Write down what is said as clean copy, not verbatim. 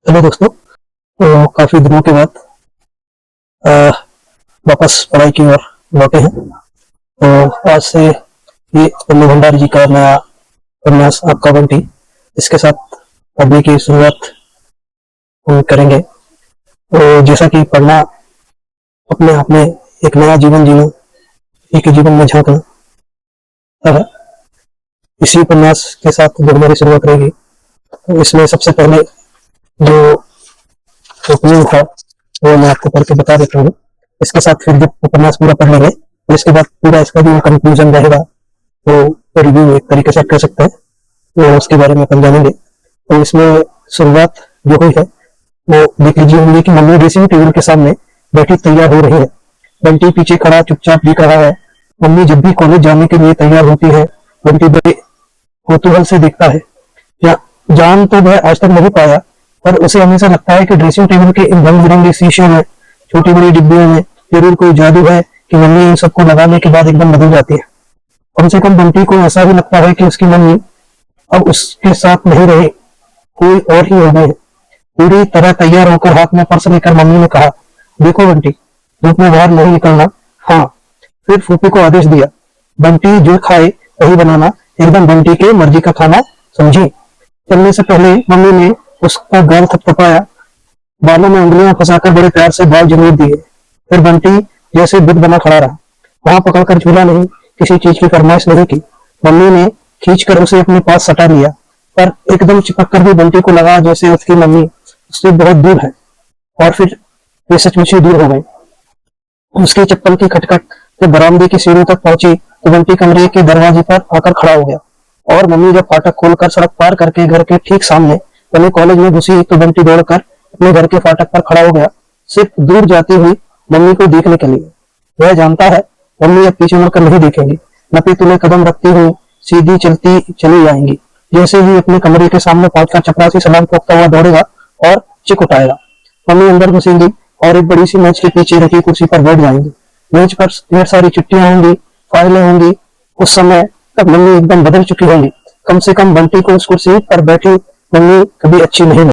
Hello दोस्तों। तो काफी दिनों के बाद अ, वापस पढ़ाई की ओर लौटे हैं। तो आज से ये पन्नू भंडारी जी का नया उपन्यास आपका बंटी, इसके साथ पढ़ने की शुरुआत हम करेंगे। तो जैसा कि पढ़ना अपने आप में एक नया जीवन जीना, एक जीवन में झांकना है, इसी उपन्यास के साथ जो हमारी शुरुआत रहेगी। तो इसमें सबसे पहले जो ओपनिंग था वो मैं आपको पढ़ के बता देता हूँ। इसके साथ फिर जब उपन्यास पूरा पढ़ लेंगे तो इसके बाद पूरा इसका जो कंक्लूजन रहेगा वो रिव्यू एक तरीके से कह सकते हैं, तो उसके बारे में अपन जानेंगे। तो इसमें शुरुआत जो हुई है वो देख लीजिए होंगे कि मम्मी ड्रेसिंग टेबल के सामने बैठी तैयार हो रही है। बंटी पीछे खड़ा चुपचाप देख रहा है। मम्मी जब भी कॉलेज जाने के लिए तैयार होती है बंटी बड़े कौतूहल से देखता है। या जान तो वह आज तक नहीं पाया, पर उसे हमेशा लगता है कि ड्रेसिंग टेबल के इन रंग बिरंगे शीशे में, छोटी बड़ी डिब्बियों में जरूर कोई जादू है कि मम्मी इन सबको लगाने के बाद एकदम बदल जाती है। कम से कम बंटी को ऐसा भी लगता है कि उसकी मम्मी अब उसके साथ नहीं रहे, कोई और ही हो गए। पूरी तरह तैयार होकर हाथ में पर्स लेकर मम्मी ने कहा, देखो बंटी, धूप में बाहर नहीं निकलना। हाँ। फिर फूफी को आदेश दिया, बंटी जो खाए वही बनाना, एकदम बंटी के मर्जी का खाना, समझी। चलने से पहले मम्मी ने उसका गाल थपथपाया, बालों में उंगलियां फंसाकर बड़े प्यार से बाल जरूर दिए। फिर बंटी जैसे बुद्ध बना खड़ा रहा, वहां पकड़कर झूला नहीं, किसी चीज की फरमाइश नहीं की। मम्मी ने खींचकर उसे अपने पास सटा लिया, पर एकदम चिपक कर भी बंटी को लगा जैसे उसकी मम्मी उससे बहुत दूर है। और फिर वे सचमुच ही दूर हो गए। उसकी चप्पल की खटखट जब बरामदे की सीढ़ी तक पहुंची तो बंटी कमरे के दरवाजे पर आकर खड़ा हो गया। और मम्मी जब फाटक खोलकर सड़क पार करके घर के ठीक सामने बने कॉलेज में घुसी तो बंटी दौड़कर अपने घर के फाटक पर खड़ा हो गया, सिर्फ दूर जाती हुई मम्मी को देखने के लिए। वह जानता है मम्मी अब पीछे मुड़कर नहीं देखेंगी, नपी तुले कदम रखती हुई सीधी चलती चली जाएंगी। जैसे ही अपने कमरे के सामने पहुंचकर चपरासी सलाम ठोकता हुआ दौड़ेगा और चिक उठाएगा। मम्मी अंदर घुसेंगी और एक बड़ी सी मेज के पीछे रखी कुर्सी पर बैठ जाएंगी। मेज पर ढेर सारी चिट्ठियां होंगी, फाइलें होंगी। उस समय तक मम्मी एकदम बदल चुकी होंगी। कम से कम बंटी को उस कुर्सी पर बैठी मम्मी कभी अच्छी नहीं लगी।